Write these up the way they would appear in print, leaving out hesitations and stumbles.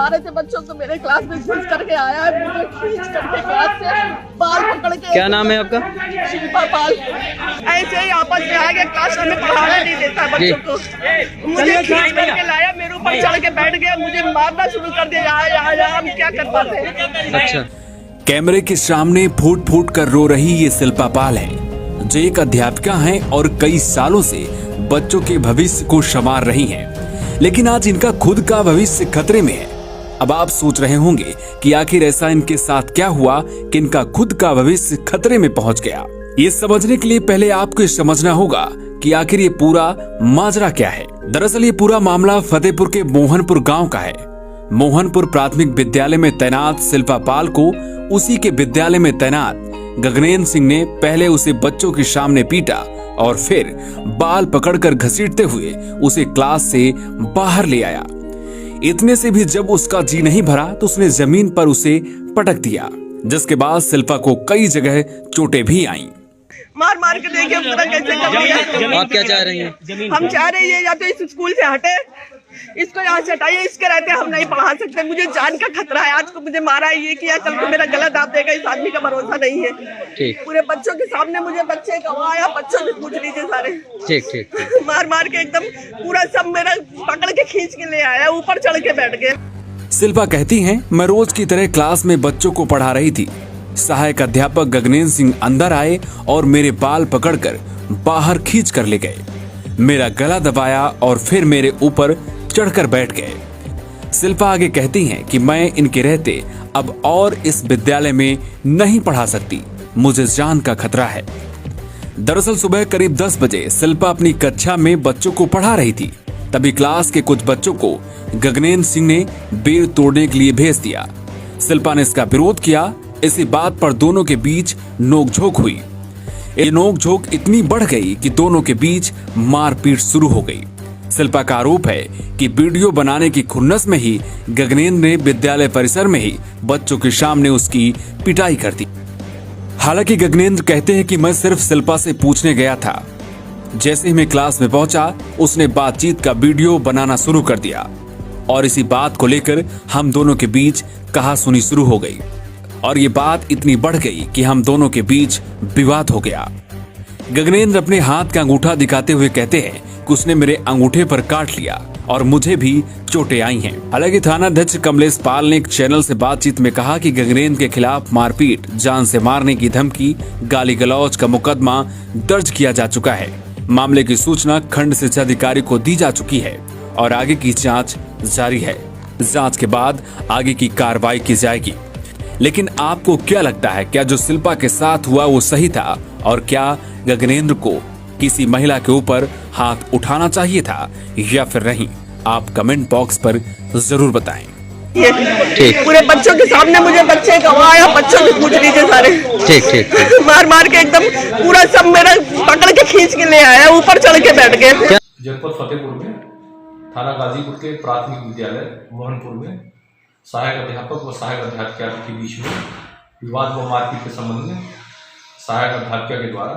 12 से बच्चों को मेरे क्लास में घुस करके आया है, मुझे खींच करके क्लास से बाल पकड़ के। क्या नाम है आपका? शिल्पा पाल। ऐसे ही आपस में आ गया, क्लास में पढ़ाने नहीं देता बच्चों को। मुझे खींच करके लाया, मेरे ऊपर चढ़ के बैठ गया, मुझे मारना शुरू कर दिया। हम क्या कर पाते। अच्छा, कैमरे के सामने फूट फूट कर रो रही ये शिल्पा पाल है, जो एक अध्यापिका हैं और कई सालों से बच्चों के भविष्य को संवार रही हैं। लेकिन आज इनका खुद का भविष्य खतरे में है। अब आप सोच रहे होंगे कि आखिर ऐसा इनके साथ क्या हुआ कि इनका खुद का भविष्य खतरे में पहुंच गया। ये समझने के लिए पहले आपको समझना होगा कि आखिर ये पूरा माजरा क्या है। दरअसल ये पूरा मामला फतेहपुर के मोहनपुर गांव का है। मोहनपुर प्राथमिक विद्यालय में तैनात शिल्पा पाल को उसी के विद्यालय में तैनात गगनेंद्र सिंह ने पहले उसे बच्चों के सामने पीटा और फिर बाल पकड़कर घसीटते हुए उसे क्लास से बाहर ले आया। इतने से भी जब उसका जी नहीं भरा तो उसने जमीन पर उसे पटक दिया, जिसके बाद शिल्पा को कई जगह चोटें भी आईं। मार मार के देखिए पूरा कैसे कर दिया। आप क्या चाह रही हैं? हम चाह रहे हैं या तो इस स्कूल से हटे, इसको यहाँ से हटाइए, इसके रहते हम नहीं पढ़ा सकते। मुझे जान का खतरा है, आज को मुझे मारा है, ये किया, कल को मेरा गला दाब देगा। इस आदमी का भरोसा नहीं है। ठीक, पूरे बच्चों के सामने मुझे बच्चे गवाया, बच्चों से पूछ लीजिए सारे। ठीक ठीक। मार मार के एकदम पूरा सब मेरा पकड़ के खींच के ले आया, ऊपर चढ़ के बैठ गए। शिल्पा कहती हैं, मैं रोज की तरह क्लास में बच्चों को पढ़ा रही थी। सहायक अध्यापक गगनेंद्र सिंह अंदर आए और मेरे बाल पकड़कर बाहर खींच कर ले गए, मेरा गला दबाया और फिर मेरे ऊपर चढ़कर बैठ गए। शिल्पा आगे कहती हैं कि मैं इनके रहते अब और इस विद्यालय में नहीं पढ़ा सकती, मुझे जान का खतरा है। दरअसल सुबह करीब 10 बजे शिल्पा अपनी कक्षा में बच्चों को पढ़ा रही थी। तभी क्लास के कुछ बच्चों को गगनेंद्र सिंह ने बेर तोड़ने के लिए भेज दिया। शिल्पा ने इसका विरोध किया। इसी बात पर दोनों के बीच नोकझोंक हुई। ये नोकझोंक इतनी बढ़ गई कि दोनों के बीच मारपीट शुरू हो गई। शिल्पा का आरोप है कि वीडियो बनाने की खुन्नस में ही गगनेंद्र ने विद्यालय परिसर में ही बच्चों के सामने उसकी पिटाई कर दी। हालांकि गगनेंद्र कहते हैं कि मैं सिर्फ शिल्पा से पूछने गया था। जैसे ही मैं क्लास में पहुंचा, उसने बातचीत का वीडियो बनाना शुरू कर दिया और इसी बात को लेकर हम दोनों के बीच कहासुनी शुरू हो गई और ये बात इतनी बढ़ गई कि हम दोनों के बीच विवाद हो गया। गगनेंद्र अपने हाथ का अंगूठा दिखाते हुए कहते हैं कि उसने मेरे अंगूठे पर काट लिया और मुझे भी चोटें आई हैं। हालांकि थानाध्यक्ष कमलेश पाल ने एक चैनल से बातचीत में कहा कि गगनेंद्र के खिलाफ मारपीट, जान से मारने की धमकी, गाली गलौज का मुकदमा दर्ज किया जा चुका है। मामले की सूचना खंड शिक्षा अधिकारी को दी जा चुकी है और आगे की जाँच जारी है। जाँच के बाद आगे की कार्रवाई की जाएगी। लेकिन आपको क्या लगता है, क्या जो शिल्पा के साथ हुआ वो सही था और क्या गगनेंद्र को किसी महिला के ऊपर हाथ उठाना चाहिए था या फिर नहीं? आप कमेंट बॉक्स पर जरूर बताएं। ठीक, पूरे बच्चों के सामने मुझे बच्चे गवाया, बच्चों से पूछ लीजिए सारे। ठीक ठीक। मार मार के एकदम पूरा सब मेरा पकड़ के खींच के ले आया, ऊपर चढ़ के बैठ गए। जनपद फतेहपुर में थाना गाजीपुर के प्राथमिक विद्यालय मोहनपुर में सहायक अध्यापक व सहायक अध्यापिका के बीच में विवाद व मारपीट के संबंध में सहायक अध्यापिका के द्वारा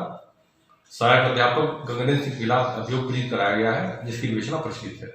सहायक अध्यापक गगनेंद्र सिंह के खिलाफ अभियोग दर्ज कराया गया है, जिसकी विवेचना प्रचलित है।